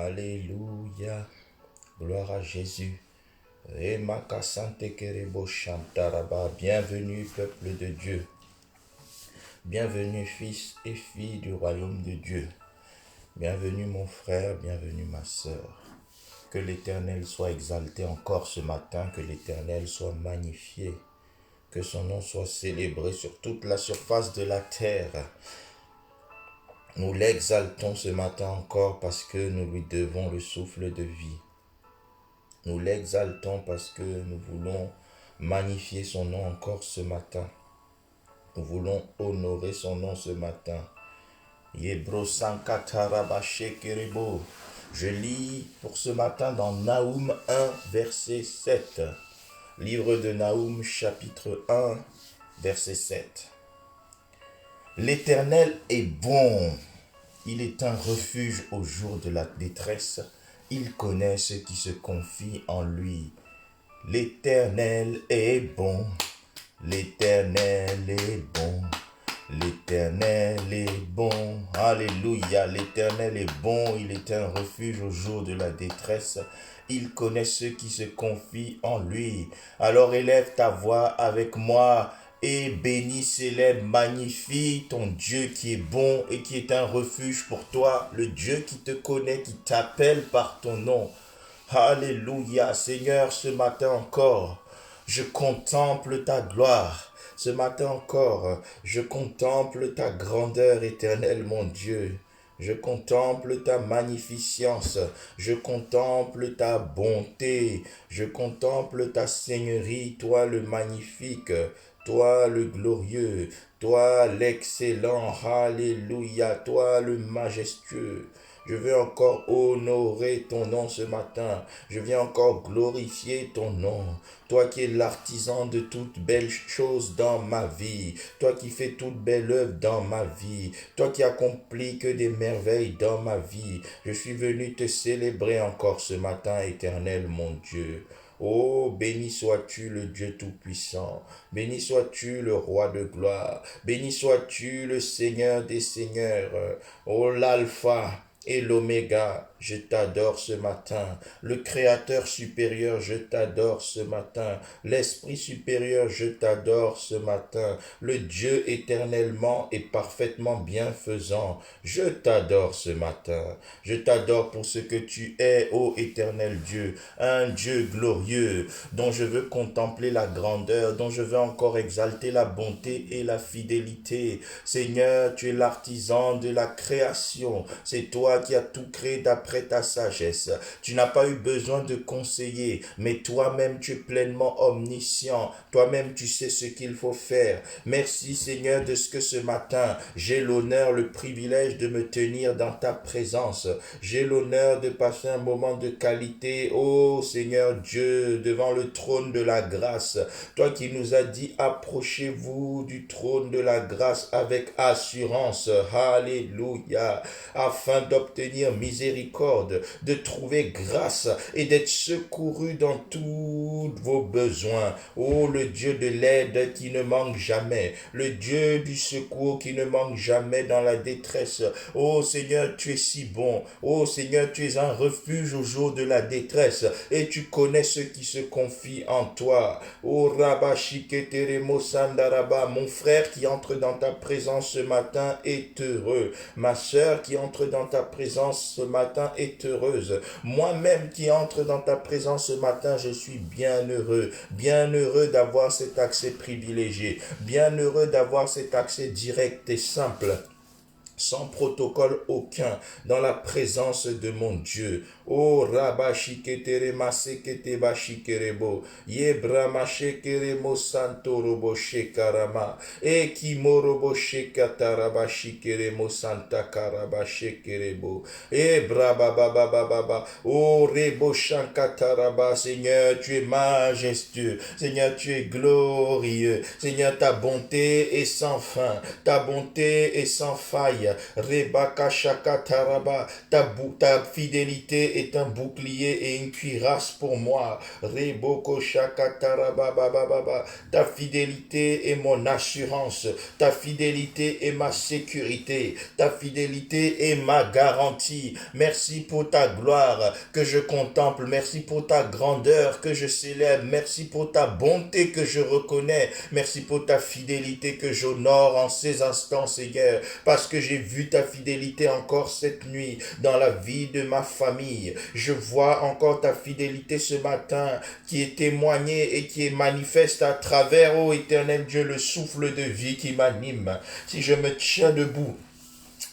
Alléluia. Gloire à Jésus. Emakasante kerebo shantaraba. Bienvenue, peuple de Dieu. Bienvenue, fils et filles du royaume de Dieu. Bienvenue, mon frère, bienvenue, ma sœur. Que l'Éternel soit exalté encore ce matin, que l'Éternel soit magnifié, que son nom soit célébré sur toute la surface de la terre. Nous l'exaltons ce matin encore parce que nous lui devons le souffle de vie. Nous l'exaltons parce que nous voulons magnifier son nom encore ce matin. Nous voulons honorer son nom ce matin. Yebro Sankatarabashe Kerebo. Je lis pour ce matin dans Naoum 1, verset 7. Livre de Naoum, chapitre 1, verset 7. L'Éternel est bon. Il est un refuge au jour de la détresse. Il connaît ceux qui se confient en lui. L'Éternel est bon. L'Éternel est bon. L'Éternel est bon. Alléluia. L'Éternel est bon. Il est un refuge au jour de la détresse. Il connaît ceux qui se confient en lui. Alors élève ta voix avec moi et bénis, célèbre, magnifie ton Dieu qui est bon et qui est un refuge pour toi. Le Dieu qui te connaît, qui t'appelle par ton nom. Alléluia. Seigneur, ce matin encore, je contemple ta gloire. Ce matin encore, je contemple ta grandeur éternelle, mon Dieu. Je contemple ta magnificence, je contemple ta bonté, je contemple ta seigneurie, toi le magnifique, toi le glorieux, toi l'excellent, alléluia, toi le majestueux. Je veux encore honorer ton nom ce matin. Je viens encore glorifier ton nom. Toi qui es l'artisan de toute belle chose dans ma vie. Toi qui fais toute belle œuvre dans ma vie. Toi qui accomplis que des merveilles dans ma vie. Je suis venu te célébrer encore ce matin, éternel mon Dieu. Oh, béni sois-tu le Dieu Tout-Puissant, béni sois-tu le Roi de gloire, béni sois-tu le Seigneur des Seigneurs, oh l'Alpha et l'Oméga, je t'adore ce matin. Le Créateur supérieur, je t'adore ce matin. L'Esprit supérieur, je t'adore ce matin. Le Dieu éternellement et parfaitement bienfaisant, je t'adore ce matin. Je t'adore pour ce que tu es, ô éternel Dieu, un Dieu glorieux, dont je veux contempler la grandeur, dont je veux encore exalter la bonté et la fidélité. Seigneur, tu es l'artisan de la création. C'est toi qui as tout créé d'après ta sagesse. Tu n'as pas eu besoin de conseiller, mais toi-même tu es pleinement omniscient. Toi-même tu sais ce qu'il faut faire. Merci Seigneur de ce que ce matin, j'ai l'honneur, le privilège de me tenir dans ta présence. J'ai l'honneur de passer un moment de qualité, ô Seigneur Dieu, devant le trône de la grâce. Toi qui nous as dit, approchez-vous du trône de la grâce avec assurance. Alléluia. Afin d'obtenir miséricorde, de trouver grâce et d'être secouru dans tous vos besoins. Oh, le Dieu de l'aide qui ne manque jamais, le Dieu du secours qui ne manque jamais dans la détresse. Oh Seigneur, tu es si bon. Oh Seigneur, tu es un refuge au jour de la détresse et tu connais ceux qui se confient en toi. Oh Rabashiketeremo Sandaraba, mon frère qui entre dans ta présence ce matin est heureux. Ma sœur qui entre dans ta présence ce matin est heureuse. Moi-même qui entre dans ta présence ce matin, je suis bien heureux d'avoir cet accès privilégié, bien heureux d'avoir cet accès direct et simple, sans protocole aucun, dans la présence de mon Dieu. Oh Rabashiketere Masekete Bashikerebo, Yebramashekeremo Santorobo Shekarama, Ekimorobo Shekatarabashikeremo Santa Karabashekerebo, Brabababababa, oh Rebo Shankataraba. Seigneur, tu es majestueux, Seigneur, tu es glorieux, Seigneur, ta bonté est sans fin, ta bonté est sans faille. Rebaka Shakataraba, ta fidélité est un bouclier et une cuirasse pour moi. Reboko Shakataraba, ta fidélité est mon assurance, ta fidélité est ma sécurité, ta fidélité est ma garantie. Merci pour ta gloire que je contemple, merci pour ta grandeur que je célèbre, merci pour ta bonté que je reconnais, merci pour ta fidélité que j'honore en ces instants, Seigneur, parce que j'ai vu ta fidélité encore cette nuit dans la vie de ma famille. Je vois encore ta fidélité ce matin qui est témoignée et qui est manifeste à travers, ô éternel Dieu, le souffle de vie qui m'anime. Si je me tiens debout,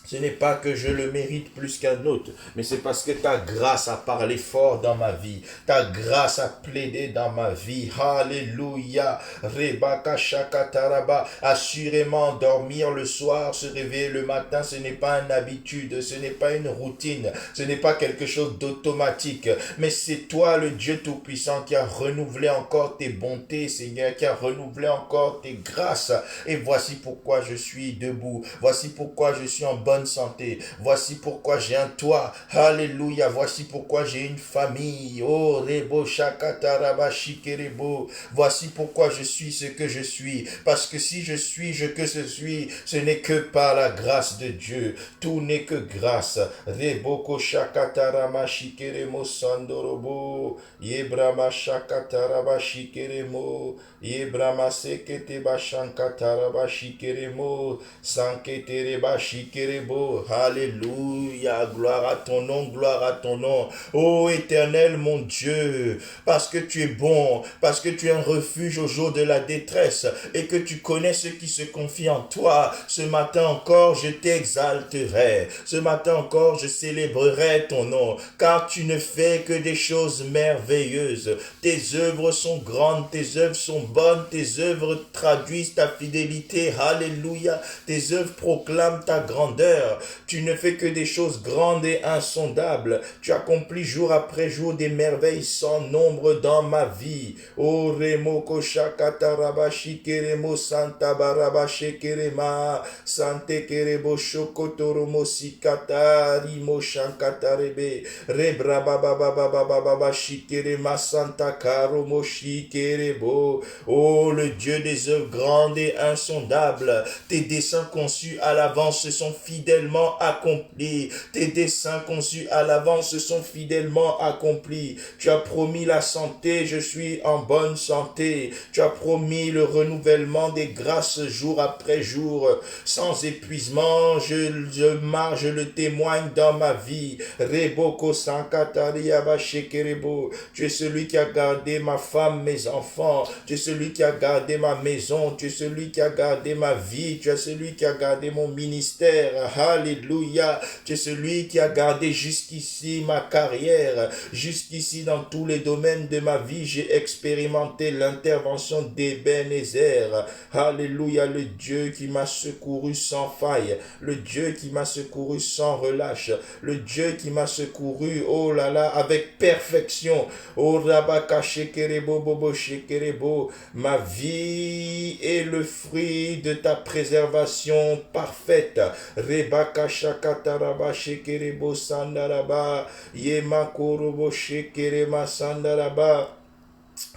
ce n'est pas que je le mérite plus qu'un autre, mais c'est parce que ta grâce a parlé fort dans ma vie. Ta grâce a plaidé dans ma vie. Alléluia. Rebaka Shakataraba. Assurément, dormir le soir, se réveiller le matin, ce n'est pas une habitude, ce n'est pas une routine, ce n'est pas quelque chose d'automatique, mais c'est toi, le Dieu Tout-Puissant, qui a renouvelé encore tes bontés, Seigneur, qui a renouvelé encore tes grâces. Et voici pourquoi je suis debout. Voici pourquoi je suis en bonne santé. Voici pourquoi j'ai un toit. Alléluia. Voici pourquoi j'ai une famille. Oh, Rebo Shakataraba Shikerebo. Voici pourquoi je suis ce que je suis. Parce que si je suis je suis, ce n'est que par la grâce de Dieu. Tout n'est que grâce. Reboko Shakatarama Shikeremo Sandorobo. Yebrama Shakataraba Shikeremo. Yebrama Sekete Bashankataraba Shikeremo. Sanketereba Shikerebo. Alléluia, gloire à ton nom, gloire à ton nom. Ô éternel mon Dieu, parce que tu es bon, parce que tu es un refuge au jour de la détresse et que tu connais ceux qui se confient en toi. Ce matin encore, je t'exalterai. Ce matin encore, je célébrerai ton nom, car tu ne fais que des choses merveilleuses. Tes œuvres sont grandes, tes œuvres sont bonnes, tes œuvres traduisent ta fidélité. Alléluia, tes œuvres proclament ta grandeur. Tu ne fais que des choses grandes et insondables. Tu accomplis jour après jour des merveilles sans nombre dans ma vie. O Remoko Shakataraba Shikeremo Santa Baraba Shekerema Sante Kerebo Shokotoromo Sikata Rimo Shankatarebe Rebra Baba Shikerema Santa Karomo Shikerebo. Oh, le Dieu des œuvres grandes et insondables, tes desseins conçus à l'avance se sont fidèlement accomplis. Tes desseins conçus à l'avance se sont fidèlement accomplis. Tu as promis la santé, je suis en bonne santé. Tu as promis le renouvellement des grâces jour après jour, sans épuisement. Je marche, je le témoigne dans ma vie. Reboko Sankatariaba Shekerebo. Tu es celui qui a gardé ma femme, mes enfants. Tu es celui qui a gardé ma maison. Tu es celui qui a gardé ma vie. Tu es celui qui a gardé mon ministère. Alléluia. Tu es celui qui a gardé jusqu'ici ma carrière. Jusqu'ici dans tous les domaines de ma vie, j'ai expérimenté l'intervention d'Ebenezer. Alléluia. Le Dieu qui m'a secouru sans faille. Le Dieu qui m'a secouru sans relâche. Le Dieu qui m'a secouru, oh là là, avec perfection. Oh Rabaka Shekerebo Bobo Shekerebo. Ma vie est le fruit de ta préservation parfaite. Rebaka Shakataraba Shekerebo Sandaraba. Yema Korobo Shekerema Sandaraba.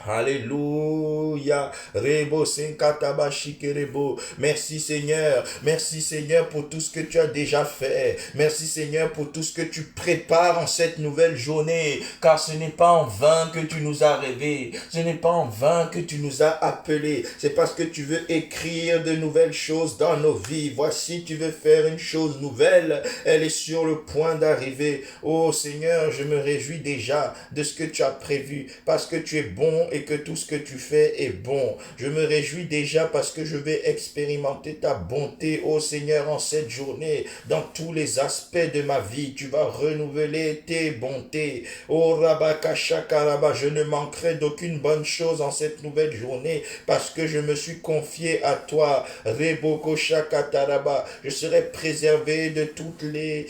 Alléluia. Rebo Senkataba Shikerebo. Merci Seigneur. Merci Seigneur pour tout ce que tu as déjà fait. Merci Seigneur pour tout ce que tu prépares en cette nouvelle journée. Car ce n'est pas en vain que tu nous as rêvé. Ce n'est pas en vain que tu nous as appelés. C'est parce que tu veux écrire de nouvelles choses dans nos vies. Voici, tu veux faire une chose nouvelle. Elle est sur le point d'arriver. Oh Seigneur, je me réjouis déjà de ce que tu as prévu. Parce que tu es bon et que tout ce que tu fais est bon. Je me réjouis déjà parce que je vais expérimenter ta bonté, ô Seigneur, en cette journée. Dans tous les aspects de ma vie, tu vas renouveler tes bontés. Ô Rabaka Shakaraba, je ne manquerai d'aucune bonne chose en cette nouvelle journée parce que je me suis confié à toi. Reboko Shakataraba, je serai préservé de toutes les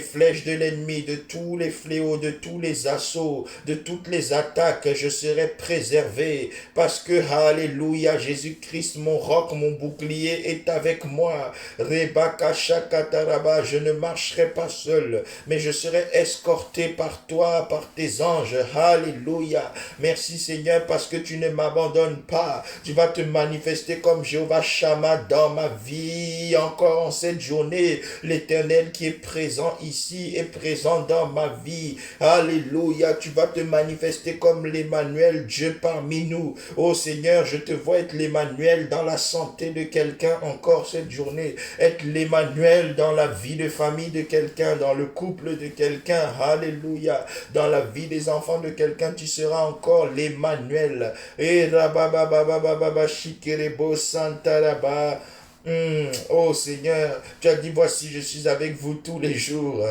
flèches de l'ennemi, de tous les fléaux, de tous les assauts, de toutes les attaques. Je serai serai préservé parce que, alléluia, Jésus-Christ, mon roc, mon bouclier est avec moi. Rebaka Shakataraba, je ne marcherai pas seul, mais je serai escorté par toi, par tes anges. Alléluia. Merci Seigneur parce que tu ne m'abandonnes pas. Tu vas te manifester comme Jéhovah Shammah dans ma vie. Encore en cette journée, l'Éternel qui est présent ici est présent dans ma vie. Alléluia. Tu vas te manifester comme l'Emmanuel, Dieu parmi nous. Oh Seigneur, je te vois être l'Emmanuel dans la santé de quelqu'un encore cette journée. Être l'Emmanuel dans la vie de famille de quelqu'un, dans le couple de quelqu'un. Alléluia. Dans la vie des enfants de quelqu'un, tu seras encore l'Emmanuel. Et rababababababa shikerebo santaraba. Oh Seigneur, tu as dit, voici, je suis avec vous tous les jours,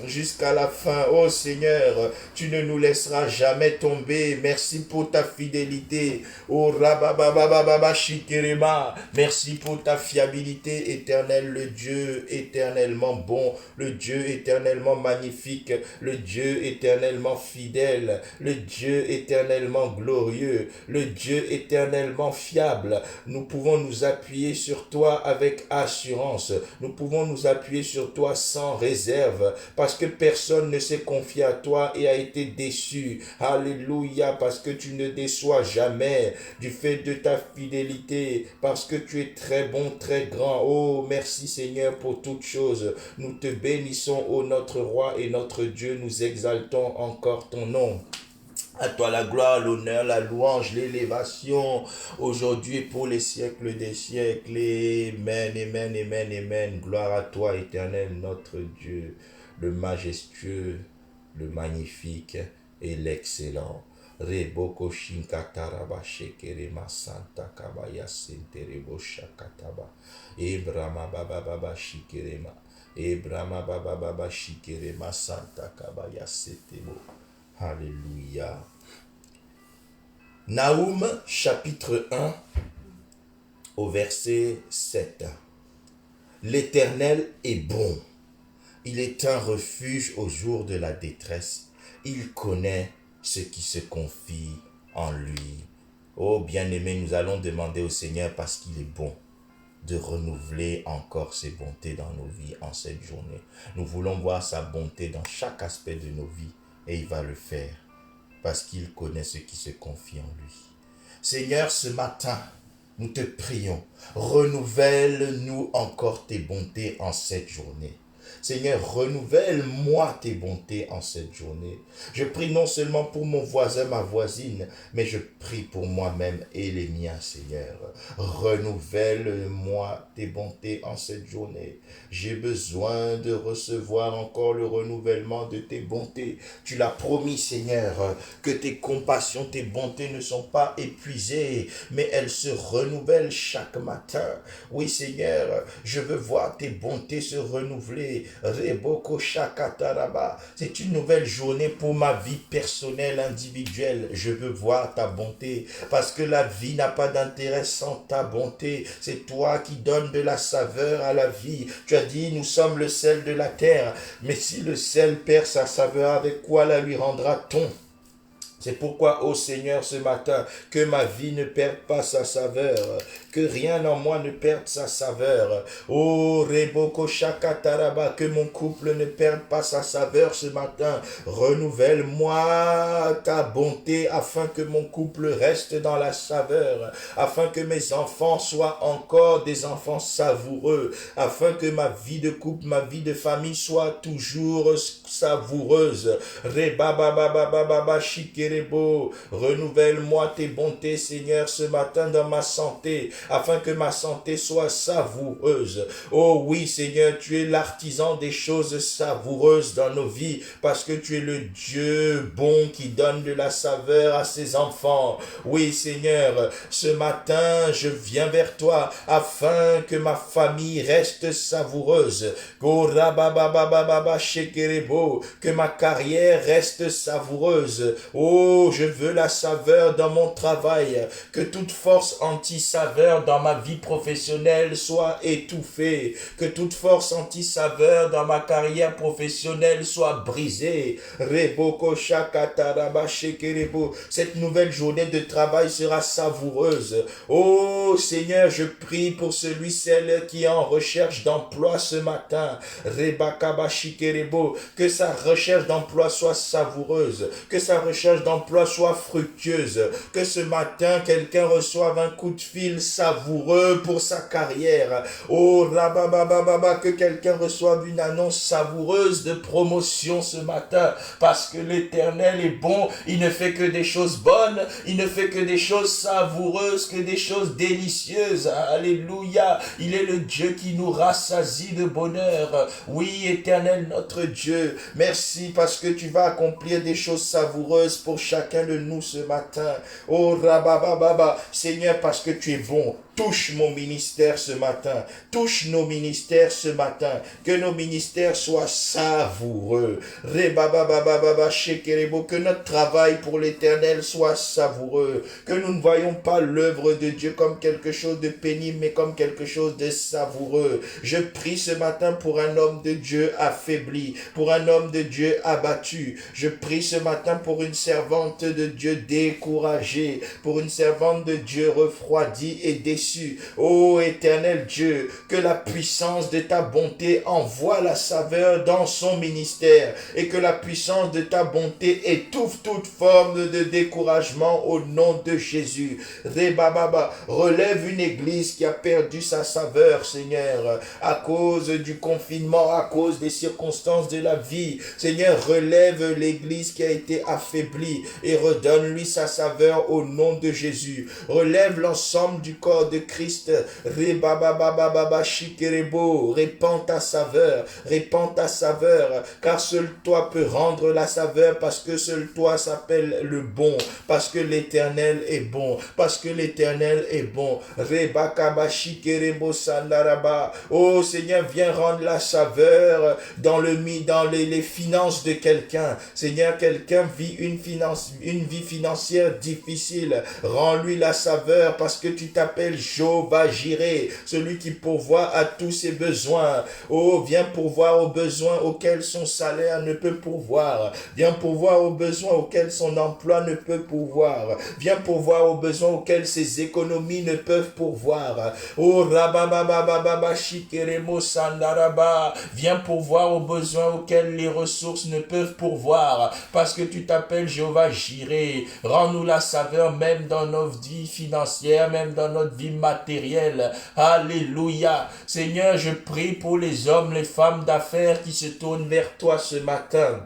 jusqu'à la fin. Oh Seigneur, tu ne nous laisseras jamais tomber. Merci pour ta fidélité. Oh Rabababababa Shikerema. Merci pour ta fiabilité éternelle, le Dieu éternellement bon, le Dieu éternellement magnifique, le Dieu éternellement fidèle, le Dieu éternellement glorieux, le Dieu éternellement fiable. Nous pouvons nous appuyer sur toi avec assurance. Nous pouvons nous appuyer sur toi sans réserve parce que personne ne s'est confié à toi et a été déçu. Alléluia, parce que tu ne déçois jamais du fait de ta fidélité, parce que tu es très bon, très grand. Oh, merci Seigneur pour toutes choses. Nous te bénissons, ô notre roi et notre Dieu. Nous exaltons encore ton nom. À toi la gloire, l'honneur, la louange, l'élévation, aujourd'hui et pour les siècles des siècles. Amen, amen, amen, amen. Gloire à toi, éternel, notre Dieu, le majestueux, le magnifique et l'excellent. Reboko shinkataraba shekerema santa kabaya senterebo shakataba. Ebrama baba baba shikerema. Ebrama baba baba shikerema santa kabaya setebo. Alléluia. Naoum, chapitre 1, au verset 7. L'Éternel est bon. Il est un refuge au jour de la détresse. Il connaît ceux qui se confient en lui. Oh bien-aimé, nous allons demander au Seigneur, parce qu'il est bon, de renouveler encore ses bontés dans nos vies en cette journée. Nous voulons voir sa bonté dans chaque aspect de nos vies. Et il va le faire parce qu'il connaît ceux qui se confient en lui. Seigneur, ce matin, nous te prions, renouvelle-nous encore tes bontés en cette journée. Seigneur, renouvelle-moi tes bontés en cette journée. Je prie non seulement pour mon voisin, ma voisine, mais je prie pour moi-même et les miens, Seigneur. Renouvelle-moi tes bontés en cette journée. J'ai besoin de recevoir encore le renouvellement de tes bontés. Tu l'as promis, Seigneur, que tes compassions, tes bontés ne sont pas épuisées, mais elles se renouvellent chaque matin. Oui, Seigneur, je veux voir tes bontés se renouveler. Reboko Shakataraba. C'est une nouvelle journée pour ma vie personnelle, individuelle. Je veux voir ta bonté parce que la vie n'a pas d'intérêt sans ta bonté. C'est toi qui donnes de la saveur à la vie. Tu as dit, nous sommes le sel de la terre. Mais si le sel perd sa saveur, avec quoi la lui rendra-t-on? C'est pourquoi, ô Seigneur, ce matin, que ma vie ne perde pas sa saveur, que rien en moi ne perde sa saveur. Ô Reboko Shakataraba, que mon couple ne perde pas sa saveur ce matin. Renouvelle-moi ta bonté afin que mon couple reste dans la saveur, afin que mes enfants soient encore des enfants savoureux, afin que ma vie de couple, ma vie de famille soit toujours savoureuse. Rebabababababa Shikere. Renouvelle-moi tes bontés, Seigneur, ce matin dans ma santé, afin que ma santé soit savoureuse. Oh oui, Seigneur, tu es l'artisan des choses savoureuses dans nos vies, parce que tu es le Dieu bon qui donne de la saveur à ses enfants. Oui, Seigneur, ce matin, je viens vers toi, afin que ma famille reste savoureuse. Que ma carrière reste savoureuse. Oh, Oh, je veux la saveur dans mon travail, que toute force anti-saveur dans ma vie professionnelle soit étouffée, que toute force anti-saveur dans ma carrière professionnelle soit brisée. Reboko shakataraba shekerebo. Cette nouvelle journée de travail sera savoureuse. Oh Seigneur, je prie pour celui, celle qui est en recherche d'emploi ce matin. Rebakaba shikerebo. Que sa recherche d'emploi soit savoureuse, que sa recherche d'emploi soit fructueuse, que ce matin quelqu'un reçoive un coup de fil savoureux pour sa carrière. Oh rababababa, que quelqu'un reçoive une annonce savoureuse de promotion ce matin, parce que l'Éternel est bon, il ne fait que des choses bonnes, il ne fait que des choses savoureuses, que des choses délicieuses. Alléluia, il est le Dieu qui nous rassasie de bonheur. Oui, Éternel notre Dieu, merci parce que tu vas accomplir des choses savoureuses pour chacun de nous ce matin. Oh rabababa, Seigneur, parce que tu es bon. Touche mon ministère ce matin. Touche nos ministères ce matin. Que nos ministères soient savoureux. Rebababababa shekerebo. Que notre travail pour l'Éternel soit savoureux. Que nous ne voyons pas l'œuvre de Dieu comme quelque chose de pénible, mais comme quelque chose de savoureux. Je prie ce matin pour un homme de Dieu affaibli, pour un homme de Dieu abattu. Je prie ce matin pour une servante de Dieu découragée, pour une servante de Dieu refroidie et déçue. Ô Éternel Dieu, que la puissance de ta bonté envoie la saveur dans son ministère et que la puissance de ta bonté étouffe toute forme de découragement au nom de Jésus. Rebababa, relève une église qui a perdu sa saveur, Seigneur, à cause du confinement, à cause des circonstances de la vie. Seigneur, relève l'église qui a été affaiblie et redonne-lui sa saveur au nom de Jésus. Relève l'ensemble du corps de Christ. Rebababababa shikerebo. Répands ta saveur, car seul toi peut rendre la saveur, parce que seul toi s'appelle le bon, parce que l'Éternel est bon, parce que l'Éternel est bon. Rebakaba shikerebo sandaraba. Oh Seigneur, viens rendre la saveur dans les finances de quelqu'un. Seigneur, quelqu'un vit une vie financière difficile. Rends-lui la saveur parce que tu t'appelles Jéhovah Jireh, celui qui pourvoit à tous ses besoins. Oh, viens pourvoir aux besoins auxquels son salaire ne peut pourvoir. Viens pourvoir aux besoins auxquels son emploi ne peut pourvoir. Viens pourvoir aux besoins auxquels ses économies ne peuvent pourvoir. Oh, rabababababa shikeremo sandaraba. Viens pourvoir aux besoins auxquels les ressources ne peuvent pourvoir. Parce que tu t'appelles Jéhovah Jireh. Rends-nous la saveur même dans nos vies financières, même dans notre vie matérielle. Alléluia. Seigneur, je prie pour les hommes, les femmes d'affaires qui se tournent vers toi ce matin.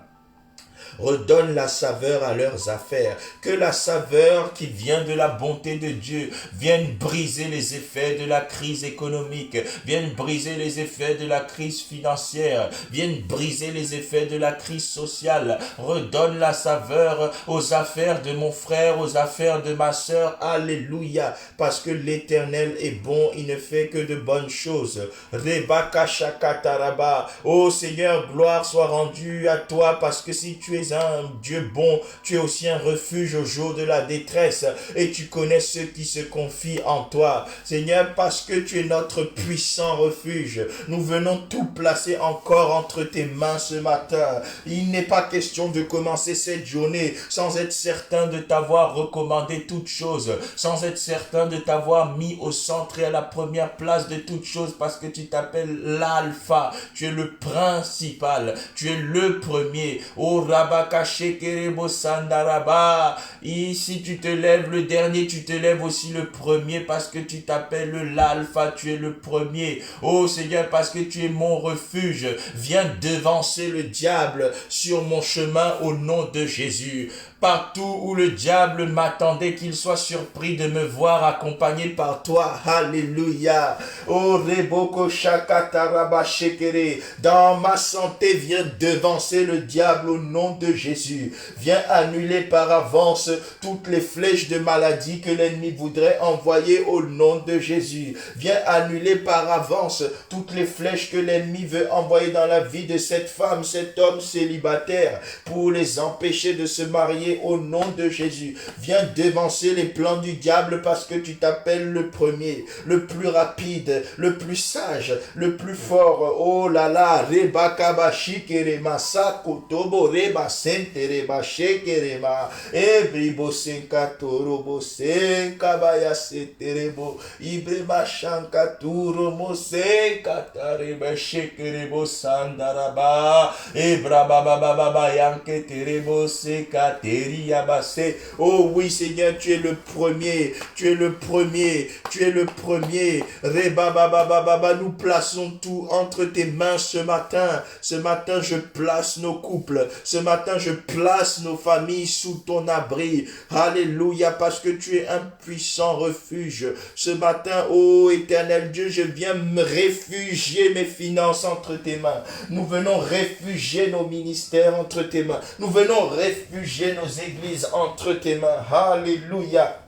Redonne la saveur à leurs affaires. Que la saveur qui vient de la bonté de Dieu vienne briser les effets de la crise économique, vienne briser les effets de la crise financière, vienne briser les effets de la crise sociale. Redonne la saveur aux affaires de mon frère, aux affaires de ma sœur. Alléluia. Parce que l'Éternel est bon, il ne fait que de bonnes choses. Rebaka shakataraba. Oh Seigneur, gloire soit rendue à toi, parce que si tu es un Dieu bon, tu es aussi un refuge au jour de la détresse et tu connais ceux qui se confient en toi. Seigneur, parce que tu es notre puissant refuge, nous venons tout placer encore entre tes mains ce matin. Il n'est pas question de commencer cette journée sans être certain de t'avoir recommandé toutes choses, sans être certain de t'avoir mis au centre et à la première place de toutes choses, parce que tu t'appelles l'alpha, tu es le principal, tu es le premier. Oh Rabaka Shekerebo Sandaraba. Et si tu te lèves le dernier, tu te lèves aussi le premier, parce que tu t'appelles l'alpha, tu es le premier. Oh Seigneur, parce que tu es mon refuge, viens devancer le diable sur mon chemin au nom de Jésus. Partout où le diable m'attendait, qu'il soit surpris de me voir accompagné par toi. Alléluia. Oh Reboko Shakataraba Shekere. Dans ma santé, viens devancer le diable au nom de Jésus. Viens annuler par avance toutes les flèches de maladie que l'ennemi voudrait envoyer au nom de Jésus. Viens annuler par avance toutes les flèches que l'ennemi veut envoyer dans la vie de cette femme, cet homme célibataire, pour les empêcher de se marier prier au nom de Jésus. Viens devancer les plans du diable parce que tu t'appelles le premier, le plus rapide, le plus sage, le plus fort. Oh là là, reba kabashi kerema sakotobo reba sente reba shekerema ebribo senkatoro bo senkabaya seterebo ibreba shankaturo mo senkatareba shekerebo sandaraba ebraba baba baba yanketerebo sekateri yabase. Oh oui Seigneur, tu es le premier, tu es le premier, tu es le premier. Reba baba baba, nous plaçons tout entre tes mains ce matin. Ce matin, je place nos couples. Ce matin, je place nos familles sous ton abri. Alléluia, parce que tu es un puissant refuge. Ce matin, ô éternel Dieu, je viens me réfugier mes finances entre tes mains. Nous venons réfugier nos ministères entre tes mains. Nous venons réfugier nos églises entre tes mains. Alléluia.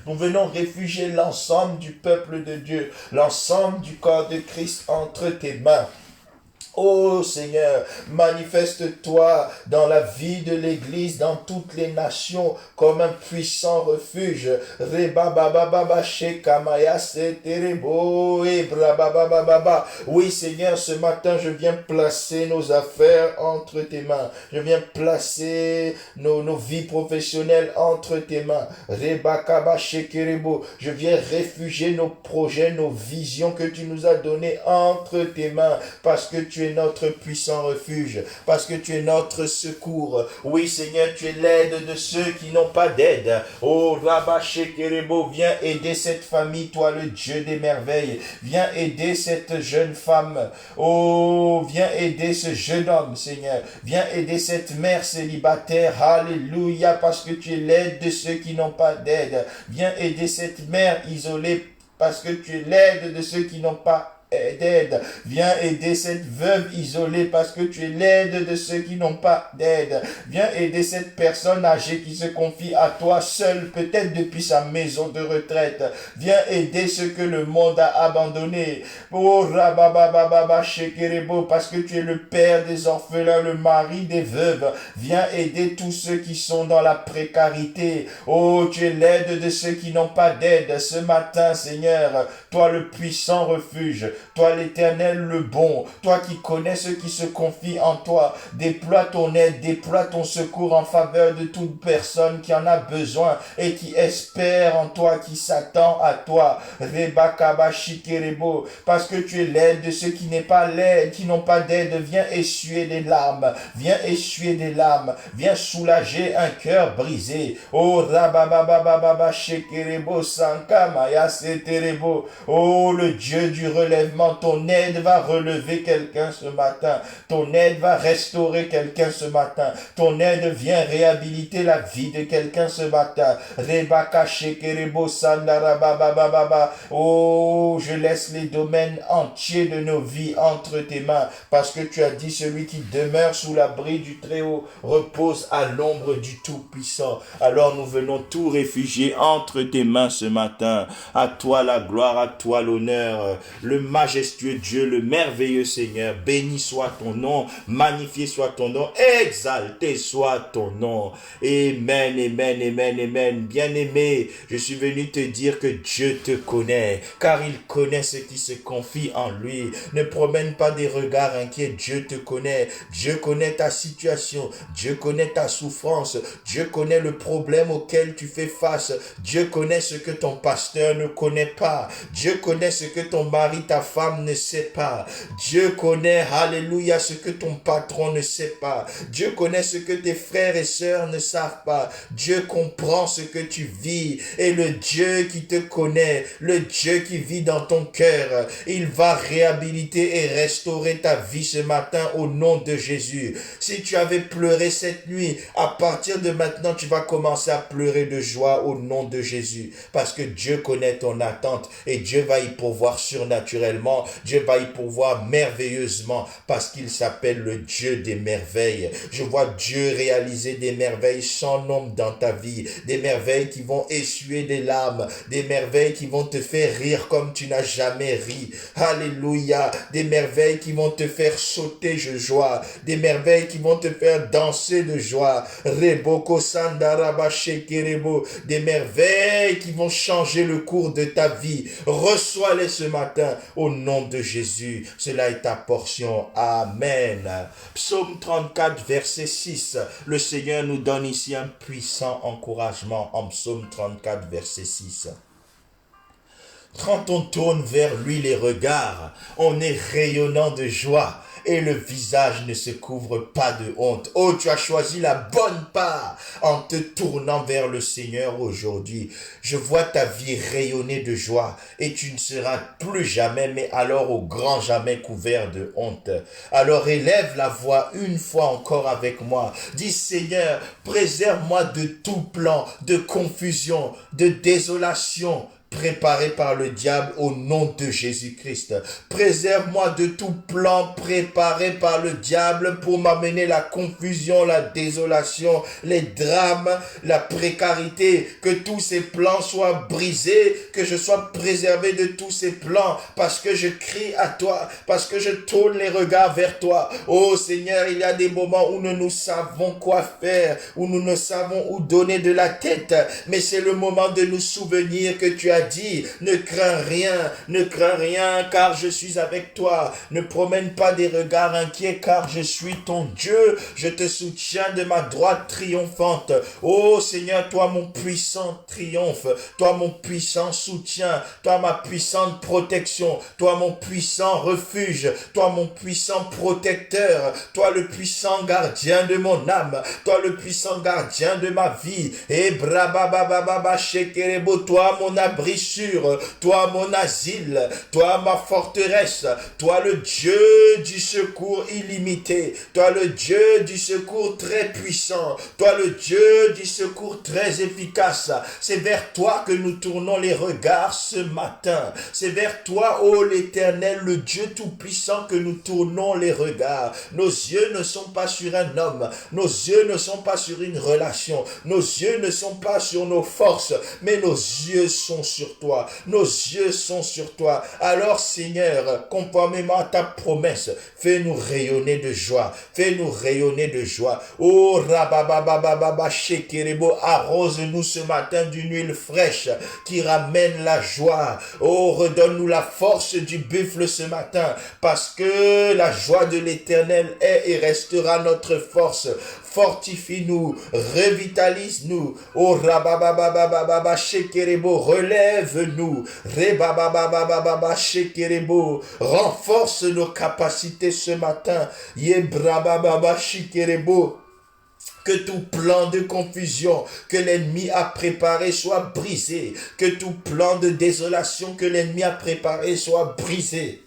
Nous venons réfugier l'ensemble du peuple de Dieu, l'ensemble du corps de Christ entre tes mains. Oh Seigneur, manifeste-toi dans la vie de l'Église, dans toutes les nations, comme un puissant refuge. Reba baba baba shekamaya seterebo ebra baba baba. Oui Seigneur, ce matin je viens placer nos affaires entre tes mains. Je viens placer nos vies professionnelles entre tes mains. Reba kaba shekerebo. Je viens réfugier nos projets, nos visions que tu nous as données entre tes mains, parce que tu es notre puissant refuge, parce que tu es notre secours. Oui Seigneur, tu es l'aide de ceux qui n'ont pas d'aide. Oh Rabba Shekerebo, viens aider cette famille, toi le Dieu des merveilles. Viens aider cette jeune femme. Oh, viens aider ce jeune homme, Seigneur. Viens aider cette mère célibataire. Alléluia, parce que tu es l'aide de ceux qui n'ont pas d'aide. Viens aider cette mère isolée, parce que tu es l'aide de ceux qui n'ont pas d'aide. Viens aider cette veuve isolée parce que tu es l'aide de ceux qui n'ont pas d'aide. Viens aider cette personne âgée qui se confie à toi seule, peut-être depuis sa maison de retraite. Viens aider ceux que le monde a abandonnés. Oh rababababa shekerebo, parce que tu es le père des orphelins, le mari des veuves. Viens aider tous ceux qui sont dans la précarité. Oh, tu es l'aide de ceux qui n'ont pas d'aide. Ce matin, Seigneur, toi le puissant refuge, toi l'Éternel le bon, toi qui connais ceux qui se confient en toi, déploie ton aide, déploie ton secours en faveur de toute personne qui en a besoin et qui espère en toi, qui s'attend à toi. Rebakaba shikerebo, parce que tu es l'aide de ceux qui n'ont pas l'aide, qui n'ont pas d'aide. Viens essuyer des larmes, viens essuyer des larmes, viens soulager un cœur brisé. Oh rabababababa shikerebo sankamaya seterebo. Oh le Dieu du relèvement, ton aide va relever quelqu'un ce matin. Ton aide va restaurer quelqu'un ce matin. Ton aide vient réhabiliter la vie de quelqu'un ce matin. Rebaka shekerebo sandarababababa. Oh, je laisse les domaines entiers de nos vies entre tes mains, parce que tu as dit, celui qui demeure sous l'abri du Très-Haut repose à l'ombre du Tout-Puissant. Alors nous venons tout réfugier entre tes mains ce matin. À toi la gloire, à toi l'honneur. Le majestueux Dieu, le merveilleux Seigneur, béni soit ton nom, magnifié soit ton nom, exalté soit ton nom. Amen, amen, amen, amen. Bien-aimé, je suis venu te dire que Dieu te connaît, car il connaît ceux qui se confient en lui. Ne promène pas des regards inquiets, Dieu te connaît. Dieu connaît ta situation, Dieu connaît ta souffrance, Dieu connaît le problème auquel tu fais face. Dieu connaît ce que ton pasteur ne connaît pas. Dieu connaît ce que ton mari, ta femme ne sait pas. Dieu connaît, alléluia, ce que ton patron ne sait pas. Dieu connaît ce que tes frères et sœurs ne savent pas. Dieu comprend ce que tu vis. Et le Dieu qui te connaît, le Dieu qui vit dans ton cœur, il va réhabiliter et restaurer ta vie ce matin au nom de Jésus. Si tu avais pleuré cette nuit, à partir de maintenant, tu vas commencer à pleurer de joie au nom de Jésus. Parce que Dieu connaît ton attente et Dieu va y pourvoir surnaturellement. éternellement. Dieu va y pourvoir merveilleusement parce qu'il s'appelle le Dieu des merveilles. Je vois Dieu réaliser des merveilles sans nombre dans ta vie, des merveilles qui vont essuyer des larmes, des merveilles qui vont te faire rire comme tu n'as jamais ri. Alléluia, des merveilles qui vont te faire sauter de joie, des merveilles qui vont te faire danser de joie. Reboko sandaraba shekerebo, des merveilles qui vont changer le cours de ta vie. Reçois-les ce matin au nom de Jésus. Cela est ta portion. Amen. Psaume 34, verset 6. Le Seigneur nous donne ici un puissant encouragement en Psaume 34, verset 6. Quand on tourne vers lui les regards, on est rayonnant de joie et le visage ne se couvre pas de honte. Oh, tu as choisi la bonne part en te tournant vers le Seigneur aujourd'hui. Je vois ta vie rayonner de joie et tu ne seras plus jamais, mais alors au grand jamais couvert de honte. Alors élève la voix une fois encore avec moi. Dis Seigneur, préserve-moi de tout plan, de confusion, de désolation, préparé par le diable au nom de Jésus-Christ. Préserve-moi de tout plan préparé par le diable pour m'amener la confusion, la désolation, les drames, la précarité. Que tous ces plans soient brisés, que je sois préservé de tous ces plans parce que je crie à toi, parce que je tourne les regards vers toi. Oh Seigneur, il y a des moments où nous ne savons quoi faire, où nous ne savons où donner de la tête, mais c'est le moment de nous souvenir que tu as dit, ne crains rien, car je suis avec toi. Ne promène pas des regards inquiets, car je suis ton Dieu. Je te soutiens de ma droite triomphante. Oh Seigneur, toi mon puissant triomphe, toi mon puissant soutien, toi ma puissante protection, toi mon puissant refuge, toi mon puissant protecteur, toi le puissant gardien de mon âme, toi le puissant gardien de ma vie. Et brababababa shekerebo, toi mon abri sûr, toi mon asile, toi ma forteresse, toi le Dieu du secours illimité, toi le Dieu du secours très puissant, toi le Dieu du secours très efficace. C'est vers toi que nous tournons les regards ce matin. C'est vers toi, ô l'Éternel, le Dieu tout-puissant, que nous tournons les regards. Nos yeux ne sont pas sur un homme, nos yeux ne sont pas sur une relation, nos yeux ne sont pas sur nos forces, mais nos yeux sont sur toi, nos yeux sont sur toi. Alors Seigneur, conformément à ta promesse, fais-nous rayonner de joie, fais-nous rayonner de joie. Oh rabababababa shekerebo, arrose-nous ce matin d'une huile fraîche qui ramène la joie. Oh, redonne-nous la force du buffle ce matin, parce que la joie de l'Éternel est et restera notre force. Fortifie-nous, revitalise-nous. Oh rabababababa shekerebo, relève-nous. Rebababababa shekerebo, renforce nos capacités ce matin. Yebrabababa shekerebo. Que tout plan de confusion que l'ennemi a préparé soit brisé. Que tout plan de désolation que l'ennemi a préparé soit brisé.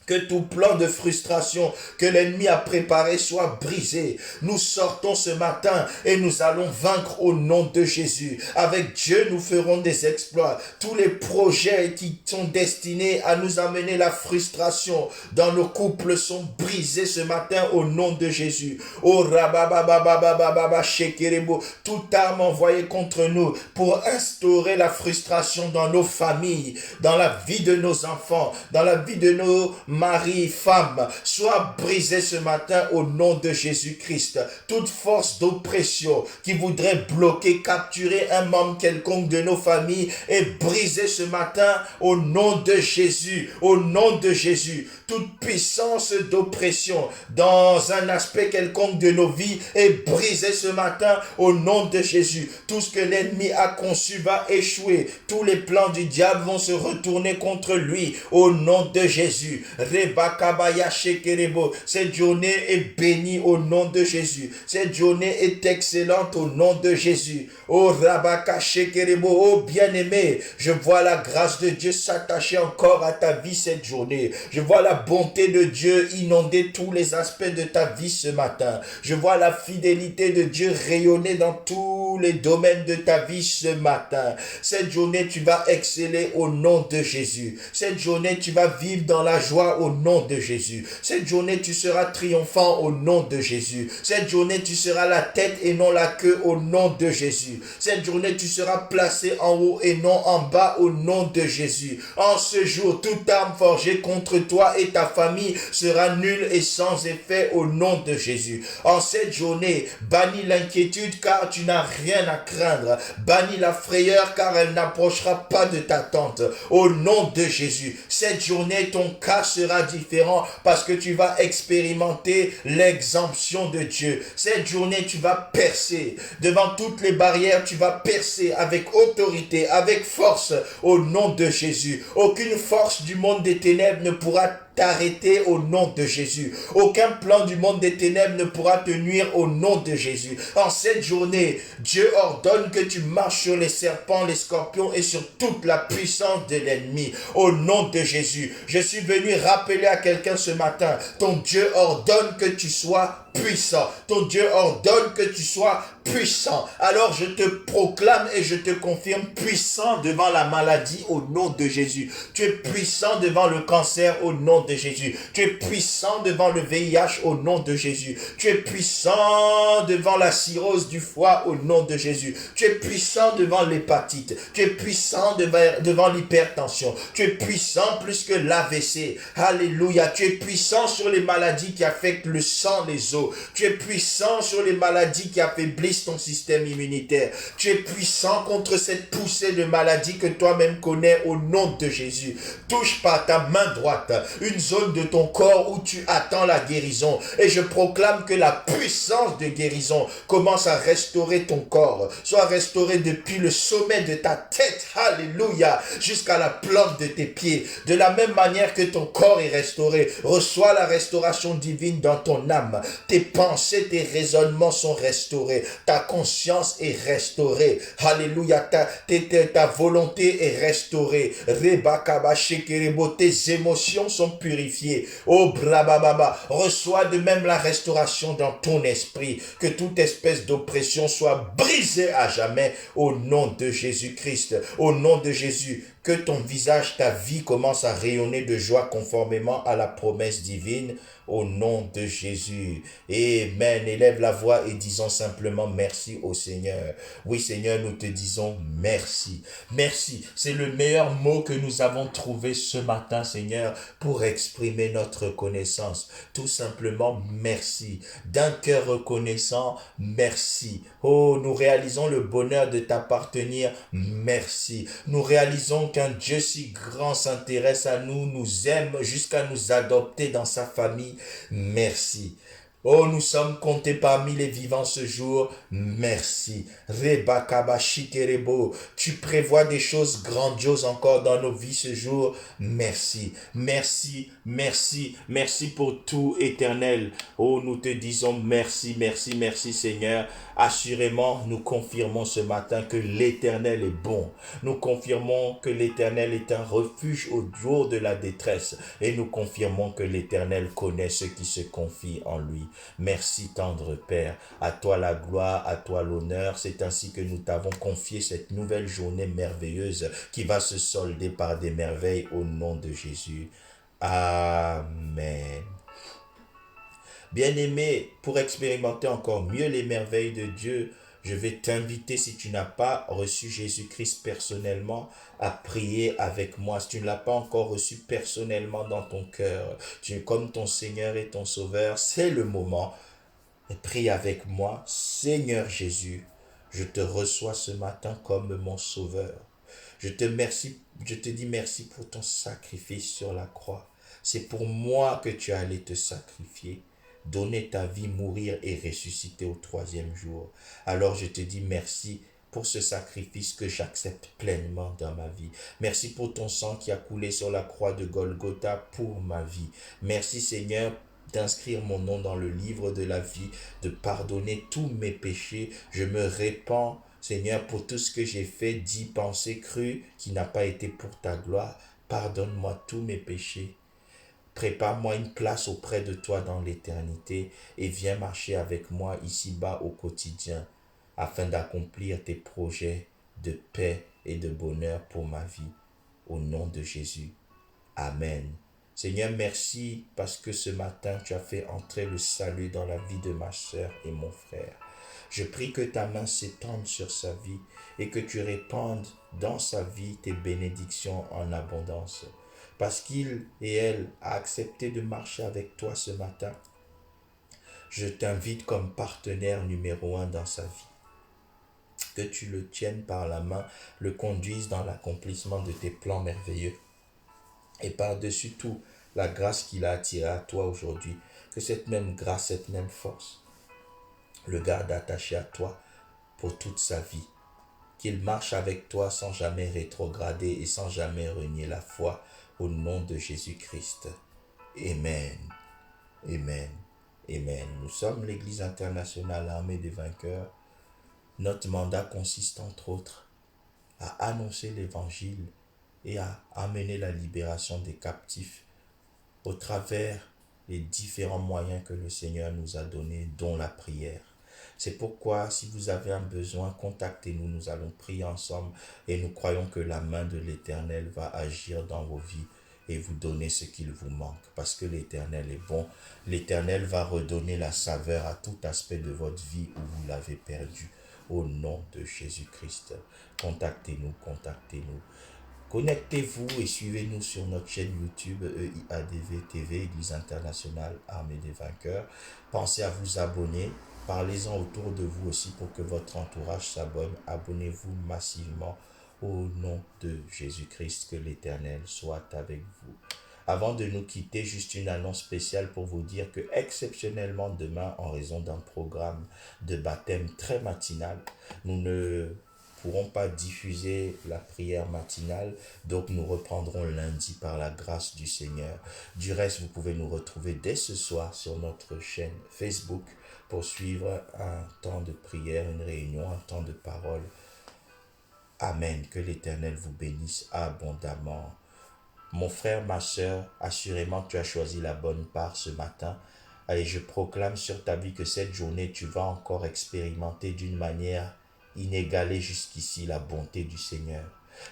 Que tout plan de frustration que l'ennemi a préparé soit brisé. Nous sortons ce matin et nous allons vaincre au nom de Jésus. Avec Dieu, nous ferons des exploits. Tous les projets qui sont destinés à nous amener la frustration dans nos couples sont brisés ce matin au nom de Jésus. Oh rababababababa shekerebo, toute arme envoyée contre nous pour instaurer la frustration dans nos familles, dans la vie de nos enfants, dans la vie de nos mari, femme, soit brisé ce matin au nom de Jésus-Christ. Toute force d'oppression qui voudrait bloquer, capturer un membre quelconque de nos familles est brisée ce matin au nom de Jésus. Au nom de Jésus. Toute puissance d'oppression dans un aspect quelconque de nos vies est brisée ce matin au nom de Jésus. Tout ce que l'ennemi a conçu va échouer. Tous les plans du diable vont se retourner contre lui au nom de Jésus. Rebakabaya shekerebo. Cette journée est bénie au nom de Jésus. Cette journée est excellente au nom de Jésus. Oh Rabaka shekerebo. Oh bien-aimé, je vois la grâce de Dieu s'attacher encore à ta vie cette journée. Je vois la bonté de Dieu inonder tous les aspects de ta vie ce matin. Je vois la fidélité de Dieu rayonner dans tous les domaines de ta vie ce matin. Cette journée, tu vas exceller au nom de Jésus. Cette journée, tu vas vivre dans la joie au nom de Jésus. Cette journée, tu seras triomphant au nom de Jésus. Cette journée, tu seras la tête et non la queue au nom de Jésus. Cette journée, tu seras placé en haut et non en bas au nom de Jésus. En ce jour, toute arme forgée contre toi et ta famille sera nulle et sans effet au nom de Jésus. En cette journée, bannis l'inquiétude car tu n'as rien à craindre. Bannis la frayeur car elle n'approchera pas de ta tente. Au nom de Jésus, cette journée, ton cas sera différent parce que tu vas expérimenter l'exemption de Dieu. Cette journée, tu vas percer. Devant toutes les barrières, tu vas percer avec autorité, avec force, au nom de Jésus. Aucune force du monde des ténèbres ne pourra t'arrêter au nom de Jésus. Aucun plan du monde des ténèbres ne pourra te nuire au nom de Jésus. En cette journée, Dieu ordonne que tu marches sur les serpents, les scorpions et sur toute la puissance de l'ennemi. Au nom de Jésus, je suis venu rappeler à quelqu'un ce matin, ton Dieu ordonne que tu sois puissant. Ton Dieu ordonne que tu sois puissant. Alors je te proclame et je te confirme puissant devant la maladie au nom de Jésus. Tu es puissant devant le cancer au nom de Jésus. Tu es puissant devant le VIH au nom de Jésus. Tu es puissant devant la cirrhose du foie au nom de Jésus. Tu es puissant devant l'hépatite. Tu es puissant devant l'hypertension. Tu es puissant plus que l'AVC. Alléluia. Tu es puissant sur les maladies qui affectent le sang, les os. Tu es puissant sur les maladies qui affaiblissent ton système immunitaire. Tu es puissant contre cette poussée de maladies que toi-même connais au nom de Jésus. Touche par ta main droite une zone de ton corps où tu attends la guérison. Et je proclame que la puissance de guérison commence à restaurer ton corps. Soit restauré depuis le sommet de ta tête, alléluia, jusqu'à la plante de tes pieds. De la même manière que ton corps est restauré, reçois la restauration divine dans ton âme. Tes pensées, tes raisonnements sont restaurés. Ta conscience est restaurée. Alléluia. Ta volonté est restaurée. Tes émotions sont purifiées. Oh, blabababa. Reçois de même la restauration dans ton esprit. Que toute espèce d'oppression soit brisée à jamais au nom de Jésus-Christ. Au nom de Jésus. Que ton visage, ta vie commence à rayonner de joie conformément à la promesse divine. Au nom de Jésus. Amen. Élève la voix et disons simplement merci au Seigneur. Oui, Seigneur, nous te disons merci. Merci. C'est le meilleur mot que nous avons trouvé ce matin, Seigneur, pour exprimer notre reconnaissance. Tout simplement, merci. D'un cœur reconnaissant, merci. Oh, nous réalisons le bonheur de t'appartenir. Merci. Nous réalisons qu'un Dieu si grand s'intéresse à nous, nous aime jusqu'à nous adopter dans sa famille. Merci. Oh, nous sommes comptés parmi les vivants ce jour. Merci. Rebakabashikerebo. Tu prévois des choses grandioses encore dans nos vies ce jour. Merci. Merci. Merci. Merci pour tout, Éternel. Oh, nous te disons merci, merci, merci, Seigneur. Assurément, nous confirmons ce matin que l'Éternel est bon. Nous confirmons que l'Éternel est un refuge au jour de la détresse. Et nous confirmons que l'Éternel connaît ceux qui se confient en lui. Merci, tendre Père. À toi la gloire, à toi l'honneur. C'est ainsi que nous t'avons confié cette nouvelle journée merveilleuse qui va se solder par des merveilles au nom de Jésus. Amen. Bien-aimé, pour expérimenter encore mieux les merveilles de Dieu, je vais t'inviter, si tu n'as pas reçu Jésus-Christ personnellement, à prier avec moi. Si tu ne l'as pas encore reçu personnellement dans ton cœur, comme ton Seigneur et ton Sauveur, c'est le moment. Et prie avec moi. Seigneur Jésus, je te reçois ce matin comme mon Sauveur. Je te dis merci pour ton sacrifice sur la croix. C'est pour moi que tu es allé te sacrifier, donner ta vie, mourir et ressusciter au troisième jour. Alors je te dis merci pour ce sacrifice que j'accepte pleinement dans ma vie. Merci pour ton sang qui a coulé sur la croix de Golgotha pour ma vie. Merci Seigneur d'inscrire mon nom dans le livre de la vie, de pardonner tous mes péchés. Je me répands, Seigneur, pour tout ce que j'ai fait, dit, pensé, cru, qui n'a pas été pour ta gloire. Pardonne-moi tous mes péchés. Prépare-moi une place auprès de toi dans l'éternité et viens marcher avec moi ici-bas au quotidien afin d'accomplir tes projets de paix et de bonheur pour ma vie. Au nom de Jésus. Amen. Seigneur, merci parce que ce matin, tu as fait entrer le salut dans la vie de ma sœur et mon frère. Je prie que ta main s'étende sur sa vie et que tu répandes dans sa vie tes bénédictions en abondance. Parce qu'il et elle a accepté de marcher avec toi ce matin, je t'invite comme partenaire numéro 1 dans sa vie. Que tu le tiennes par la main, le conduises dans l'accomplissement de tes plans merveilleux. Et par-dessus tout, la grâce qu'il a attirée à toi aujourd'hui, que cette même grâce, cette même force, le garde attaché à toi pour toute sa vie. Qu'il marche avec toi sans jamais rétrograder et sans jamais renier la foi au nom de Jésus-Christ. Amen. Amen. Amen. Nous sommes l'Église internationale armée des vainqueurs. Notre mandat consiste entre autres à annoncer l'Évangile et à amener la libération des captifs au travers les différents moyens que le Seigneur nous a donnés, dont la prière. C'est pourquoi, si vous avez un besoin, contactez-nous, nous allons prier ensemble et nous croyons que la main de l'Éternel va agir dans vos vies et vous donner ce qu'il vous manque. Parce que l'Éternel est bon, l'Éternel va redonner la saveur à tout aspect de votre vie où vous l'avez perdu. Au nom de Jésus-Christ, contactez-nous, contactez-nous. Connectez-vous et suivez-nous sur notre chaîne YouTube EIADV TV, Église internationale armée des vainqueurs. Pensez à vous abonner. Parlez-en autour de vous aussi pour que votre entourage s'abonne. Abonnez-vous massivement au nom de Jésus-Christ. Que l'Éternel soit avec vous. Avant de nous quitter, juste une annonce spéciale pour vous dire que exceptionnellement demain, en raison d'un programme de baptême très matinal, nous ne pourrons pas diffuser la prière matinale, donc nous reprendrons lundi par la grâce du Seigneur. Du reste, vous pouvez nous retrouver dès ce soir sur notre chaîne Facebook pour suivre un temps de prière, une réunion, un temps de parole. Amen. Que l'Éternel vous bénisse abondamment. Mon frère, ma sœur, assurément tu as choisi la bonne part ce matin. Et je proclame sur ta vie que cette journée, tu vas encore expérimenter d'une manière inégalée jusqu'ici la bonté du Seigneur.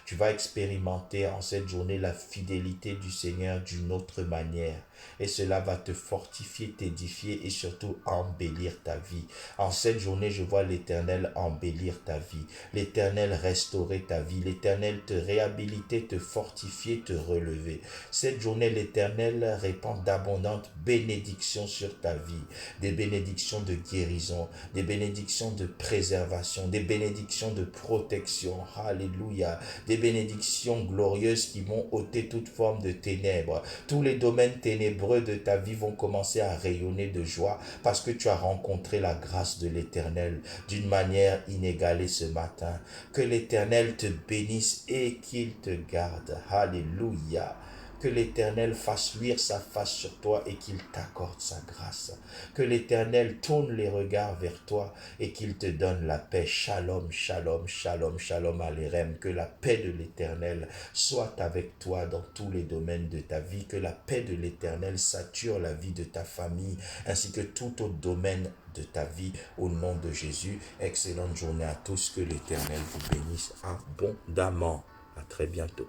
Tu vas expérimenter en cette journée la fidélité du Seigneur d'une autre manière. Et cela va te fortifier, t'édifier et surtout embellir ta vie. En cette journée, je vois l'Éternel embellir ta vie. L'Éternel restaurer ta vie. L'Éternel te réhabiliter, te fortifier, te relever. Cette journée, l'Éternel répand d'abondantes bénédictions sur ta vie. Des bénédictions de guérison, des bénédictions de préservation, des bénédictions de protection. Alléluia. Des bénédictions glorieuses qui vont ôter toute forme de ténèbres. Tous les domaines ténébreux de ta vie vont commencer à rayonner de joie parce que tu as rencontré la grâce de l'Éternel d'une manière inégalée ce matin. Que l'Éternel te bénisse et qu'il te garde. Alléluia. Que l'Éternel fasse luire sa face sur toi et qu'il t'accorde sa grâce. Que l'Éternel tourne les regards vers toi et qu'il te donne la paix. Shalom, shalom, shalom, shalom aléem. Que la paix de l'Éternel soit avec toi dans tous les domaines de ta vie. Que la paix de l'Éternel sature la vie de ta famille ainsi que tout autre domaine de ta vie au nom de Jésus. Excellente journée à tous. Que l'Éternel vous bénisse abondamment. À très bientôt.